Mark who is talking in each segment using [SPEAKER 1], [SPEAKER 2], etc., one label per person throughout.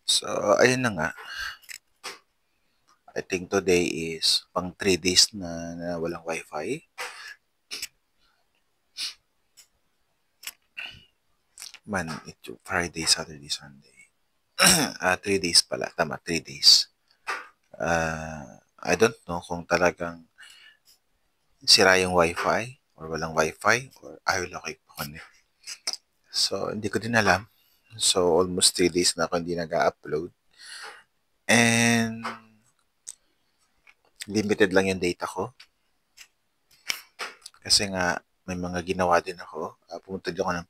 [SPEAKER 1] So, ayun na nga. I think today is pang 3 days na walang wifi. Ito Friday, Saturday, Sunday. 3 days pala. Tama, 3 days. I don't know kung talagang sira yung wifi or walang wifi or ayaw lang kayo pa-connect. So, hindi ko din alam. So, almost 3 days na ako hindi nag-upload. And limited lang yung data ko. Kasi nga, may mga ginawa din ako. Pumunta din ako ng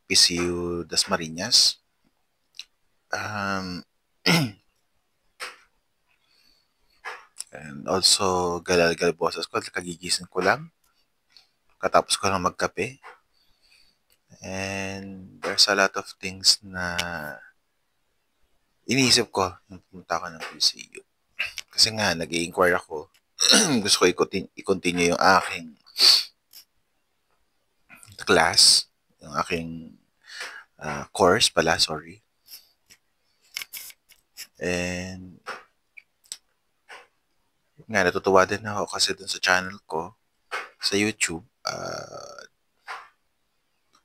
[SPEAKER 1] PCU Dasmariñas. And also, galal-gal boses ko. Kagigising ko lang. Katapos ko lang magkape. And there's a lot of things na iniisip ko nung pumunta ako ng PCU. Kasi nga, nag-i-inquire ako. Gusto ko i-continue yung aking class, yung aking course pala, sorry. And nga, natutuwa din ako kasi dun sa channel ko, sa YouTube,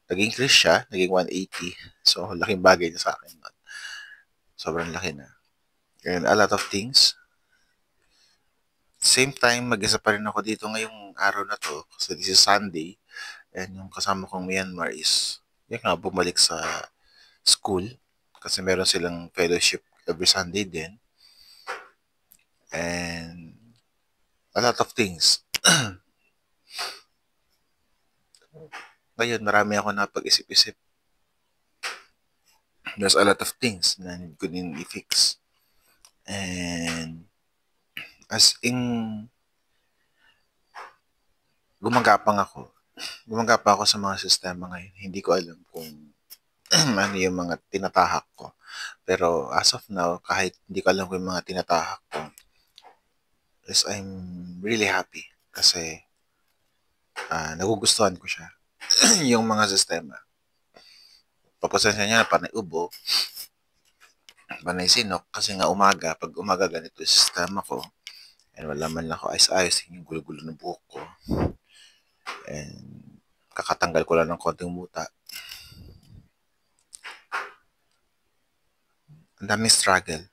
[SPEAKER 1] nag-increase siya, naging 180. So, laking bagay niya sa akin. Sobrang laki na. And a lot of things. Same time, mag-isa pa rin ako dito ngayong araw na to. Kasi this is Sunday. And yung kasama kong Myanmar is, yung nga, bumalik sa school. Kasi meron silang fellowship every Sunday din. And a lot of things. Ngayon, marami ako napag-isip-isip. There's a lot of things na need ko din i-fix. And as in, gumagapang ako. Gumagapang ako sa mga sistema ngayon. Hindi ko alam kung ano yung mga tinatahak ko. Pero as of now, kahit hindi ko alam kung yung mga tinatahak ko, is I'm really happy kasi nagugustuhan ko siya. Yung mga sistema. Papasensya niya na panay ubo, panay sinok, kasi nga pag umaga ganito yung sistema ko, and wala man lang ako ayos-ayos, yung gulo-gulo ng buhok ko, and kakatanggal ko lang ng konting muta. Ang daming struggle.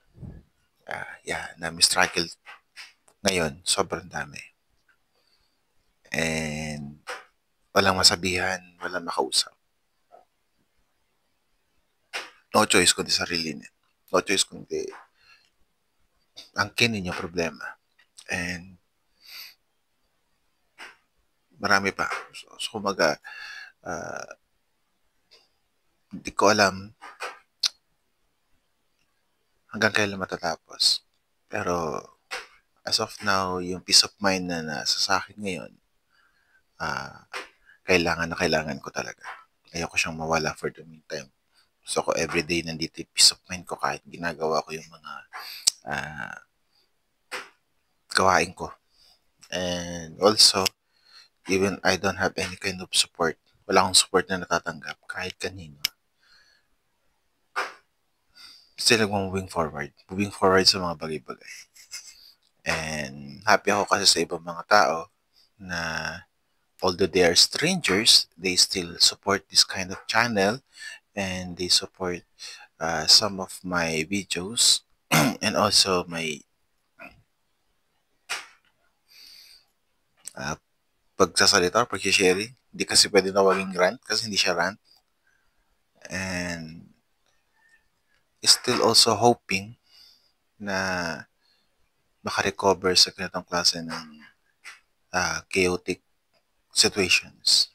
[SPEAKER 1] Ang daming struggle ngayon, sobrang dami. And walang masabihan, walang makausap. No choice kundi sarili niya. No choice kundi angkinin yung problema. And marami pa. So kumaga, hindi ko alam hanggang kailan matatapos. Pero as of now, yung peace of mind na nasa sa akin ngayon, kailangan na kailangan ko talaga. Ayoko siyang mawala for the meantime. So ko everyday nandito yung peace of mind ko kahit ginagawa ko yung mga gawain ko. And also, even I don't have any kind of support, wala akong support na natatanggap kahit kanino. Still moving forward sa mga bagay-bagay. And happy ako kasi sa ibang mga tao na although they are strangers, they still support this kind of channel and they support some of my videos and also my pagsasalita or pag-sharing. Hindi kasi pwede na maging rant kasi hindi siya rant. And still also hoping na makarecover sa ganitong klase ng chaotic situations.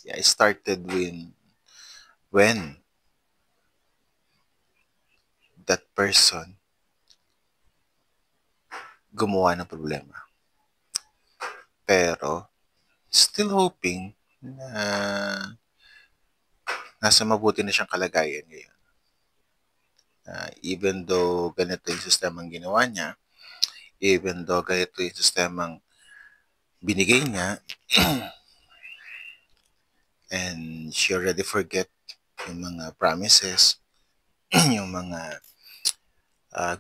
[SPEAKER 1] Yeah, it started when that person gumawa ng problema. Pero, still hoping na nasa mabuti na siyang kalagayan ngayon. Even though ganito yung sistemang ginawa niya, even though ganito yung sistemang binigay niya, and she already forget yung mga promises, yung mga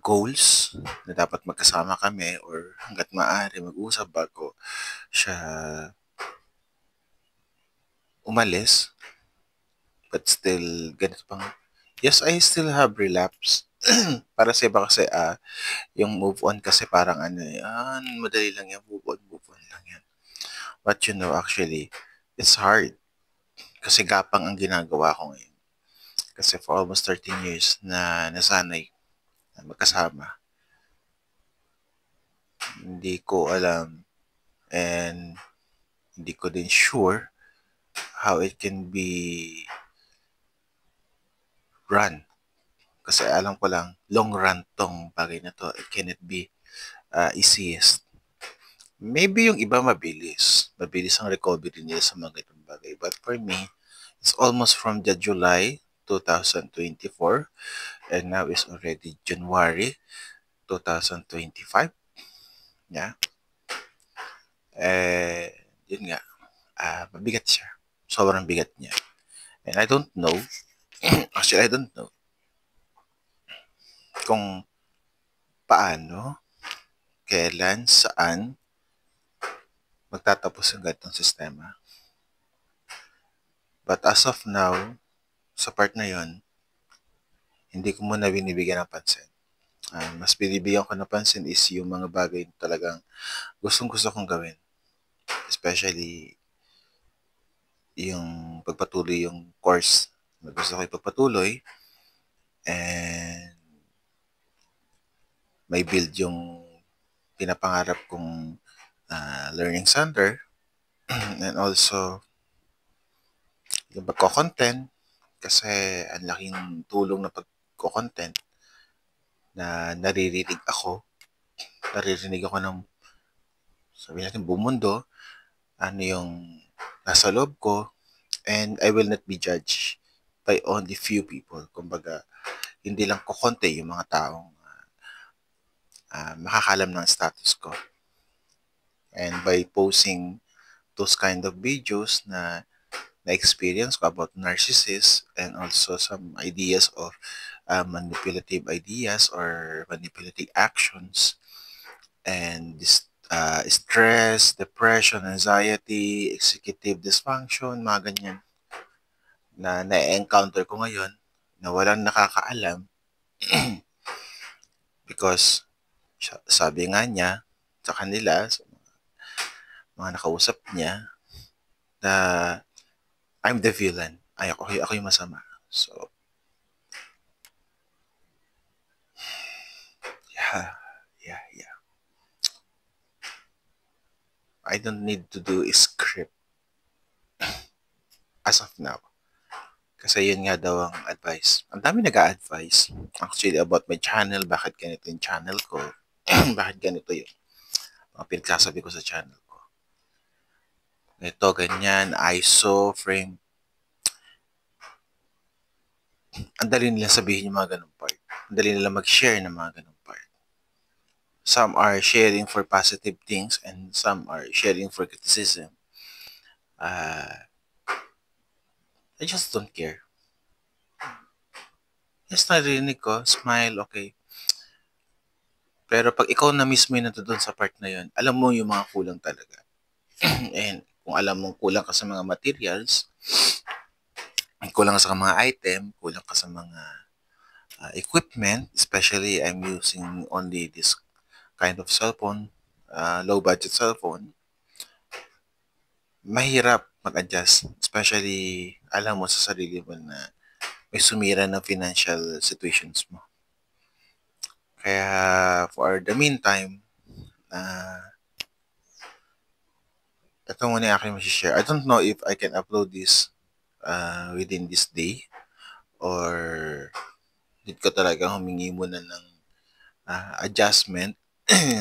[SPEAKER 1] goals na dapat magkasama kami or hangga't maaari mag-usap bago siya umalis. But still, ganito pang, yes, I still have relapse. Para sa iba kasi, yung move on kasi parang ano, madali lang yan, move on lang yan. But actually, it's hard. Kasi gapang ang ginagawa ko ngayon. Kasi for almost 13 years na nasanay na magkasama, hindi ko alam and hindi ko din sure how it can be run. Kasi alam ko lang, long run tong bagay na to. It cannot be easiest. Maybe yung iba mabilis. Mabilis ang recovery nila sa mga ganitong bagay. But for me, it's almost from the July 2024 and now is already January 2025. Yeah. Yun nga. Mabigat siya. Sobrang bigat niya. And I don't know. Actually, I don't know kung paano, kailan, saan magtatapos ang ganitong sistema. But as of now, sa part na yon, hindi ko muna binibigyan ng pansin. Mas binibigyan ko ng pansin is yung mga bagay na talagang gustong-gusto kong gawin. Especially yung pagpatuloy yung course na gusto ko ipagpatuloy and may build yung pinapangarap kong learning center and also yung pagko-content kasi ang laking tulong na pagko-content na naririnig ako ng sabi natin buong mundo, ano yung nasa loob ko and I will not be judged by only few people. Kumbaga, hindi lang ko konti yung mga taong makakalam ng status ko. And by posting those kind of videos na experience ko about narcissists and also some ideas of manipulative ideas or manipulative actions and this stress, depression, anxiety, executive dysfunction, mga ganyan na na-encounter ko ngayon na walang nakakaalam because sabi nga niya sa kanila, sa mga nakausap niya, na I'm the villain. Ako yung masama. So, yeah. I don't need to do a script as of now. Kasi yun nga daw ang advice. Ang dami nag-a-advise actually about my channel, bakit ganito yung channel ko, bakit ganito yung mga pinagsasabi ko sa channel ko. Ito, ganyan, ISO, frame. Ang dali nila sabihin yung mga ganung part. Ang dali nila mag-share ng mga ganung part. Some are sharing for positive things and some are sharing for criticism. I just don't care. Yes, narinig ko, smile, okay. Pero pag ikaw na mismo yung nandoon sa part na yun, alam mo yung mga kulang talaga. And kung alam mong kulang ka sa mga materials, kulang ka sa mga item, kulang ka sa mga equipment, especially I'm using only this kind of cellphone, low budget cellphone, mahirap mag-adjust. Especially, alam mo sa sarili mo na may sumira ng financial situations mo. Kaya, for the meantime, ito muna yung aking masishare. I don't know if I can upload this within this day or need ko talaga humingi muna ng adjustment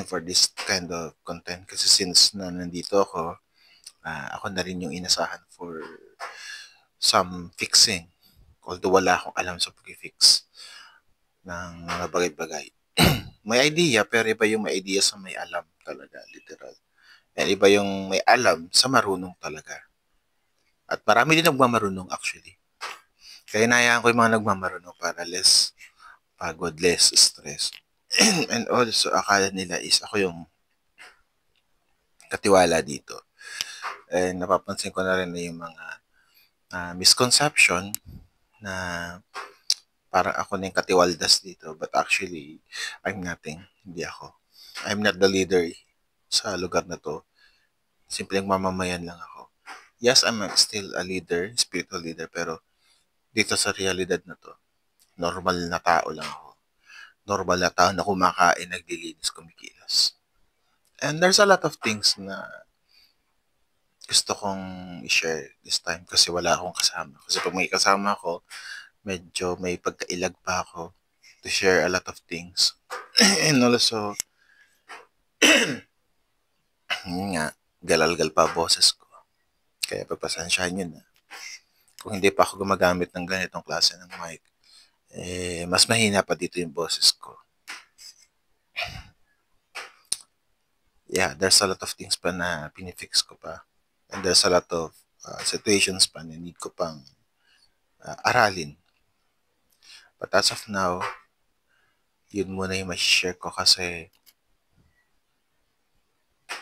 [SPEAKER 1] for this kind of content kasi since na nandito ako, ako na rin yung inasahan for some fixing. Although wala akong alam sa pag-fix ng mga bagay-bagay. May idea, pero iba yung may idea sa may alam talaga, literal. And iba yung may alam sa marunong talaga. At marami din nagmamarunong actually. Kaya inayaan ko yung mga nagmamarunong para less pagod, less stress. And also, akala nila is ako yung katiwala dito. And napapansin ko na rin na yung mga misconception na parang ako na yung katiwaldas dito. But actually, I'm nothing. Hindi ako. I'm not the leader sa lugar na to. Simpleng mamamayan lang ako. Yes, I'm still a leader, spiritual leader, pero dito sa realidad na to, normal na tao lang ako. Normal na tao na kumakain, naglilinis, kumikilos. And there's a lot of things na gusto kong i-share this time kasi wala akong kasama. Kasi pag may kasama ako, medyo may pagkailag pa ako to share a lot of things. And also, yun nga, galalgal pa boses ko. Kaya pagpasensyahan nyo na. Kung hindi pa ako gumagamit ng ganitong klase ng mic, mas mahina pa dito yung boses ko. Yeah, there's a lot of things pa na pinifix ko pa. And there's a lot of situations pa na need ko pang aralin. But as of now, yun muna yung share ko kasi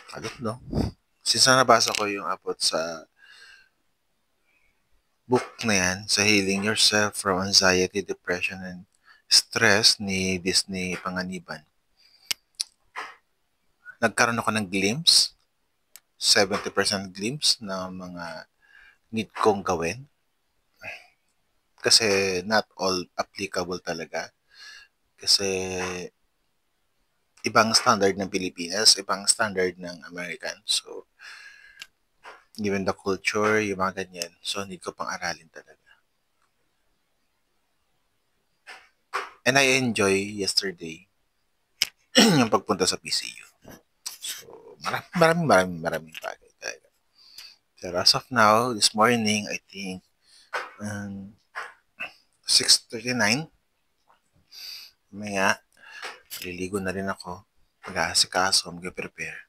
[SPEAKER 1] I don't know. Since nabasa ko yung about sa book na yan, sa Healing Yourself from Anxiety, Depression, and Stress ni Disney Panganiban, nagkaroon ako ng glimpse, 70% glimpse ng mga need kong gawin. Kasi not all applicable talaga. Kasi ibang standard ng Pilipinas, ibang standard ng American. So, given the culture, yung mga ganyan, so need ko pang aralin talaga. And I enjoy yesterday yung pagpunta sa PCU. So, maraming bagay talaga. So, as of now, this morning, I think, 6:39, maya, liligo na rin ako, mag-aasikaso, mag-prepare.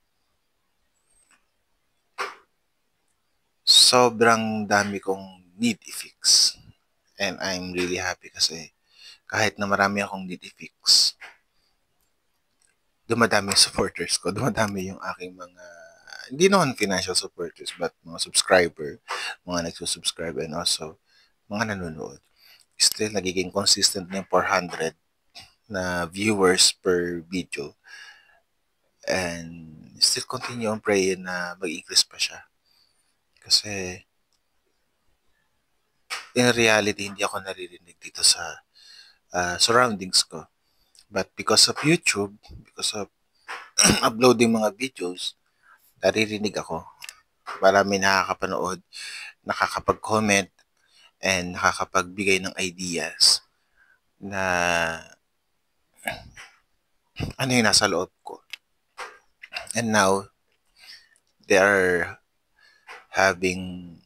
[SPEAKER 1] Sobrang dami kong need i-fix. And I'm really happy kasi kahit na marami akong need i-fix, dumadami yung supporters ko, dumadami yung aking mga, hindi naman financial supporters, but mga subscriber, mga nagsusubscribe, and also mga nanonood. Still, nagiging consistent na yung 400 na viewers per video. And still continue on praying na mag-increase pa siya. Kasi, in reality, hindi ako naririnig dito sa surroundings ko. But because of YouTube, because of uploading mga videos, naririnig ako. Marami nakakapanood, nakakapag-comment, and nakakapagbigay ng ideas na ano yung nasa loob ko. And now, they are having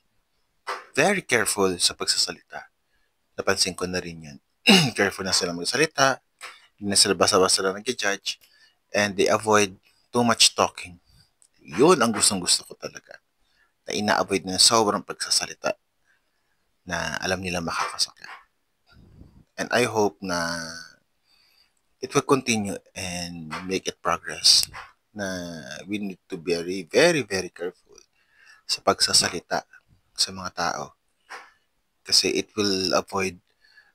[SPEAKER 1] very careful sa pagsasalita. Napansin ko na rin yun. Careful na sila magsalita, hindi na sila basa-basa lang nag-judge, and they avoid too much talking. Yun ang gustong-gusto ko talaga. Na ina-avoid na sobrang pagsasalita na alam nila makakasakit. And I hope na it will continue and make it progress. Na we need to be very careful sa pagsasalita sa mga tao. Kasi it will avoid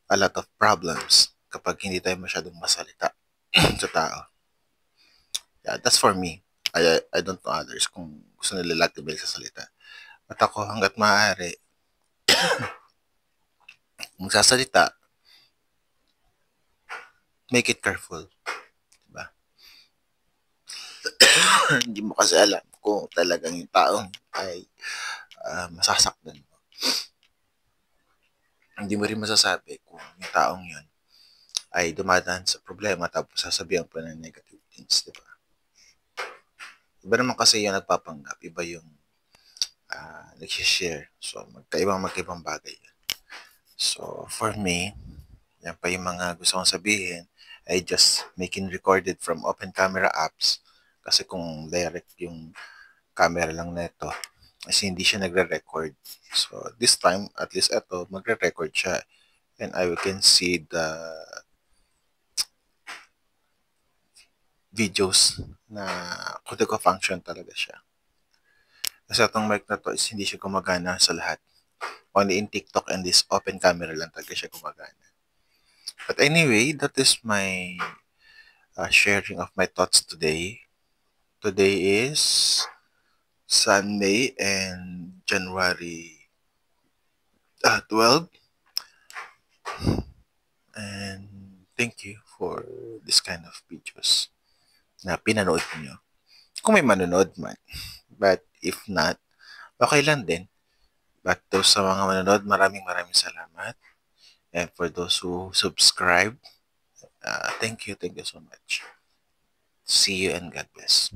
[SPEAKER 1] a lot of problems kapag hindi tayo masyadong masalita sa tao. Yeah, that's for me. I don't know others kung gusto nila lagi ba sa salita. At ako hanggat maaari, magsasalita, make it careful. Diba? Hindi mo kasi alam kung talagang yung taong ay masasaktan mo. Hindi mo rin masasabi kung yung taong yun ay dumadaan sa problema tapos sasabihan pa ng negative things, di ba? Iba naman kasi yung nagpapanggap, iba yung nag-share. So, magkaibang bagay yun. So, for me, yan pa yung mga gusto kong sabihin, I just making recorded from open camera apps. Kasi kung direct yung camera lang neto, kasi hindi siya nagre-record. So, this time, at least ito, magre-record siya. and I can see the videos na kung function talaga siya. Kasi itong mic na to is hindi siya gumagana sa lahat. Only in TikTok and this open camera lang talaga siya gumagana. But anyway, that is my sharing of my thoughts today. Today is Sunday and January 12. And thank you for this kind of videos na pinanood niyo. Kung may manonood man. But if not, okay lang din. But those sa mga manonood, maraming salamat. And for those who subscribe, thank you so much. See you and God bless.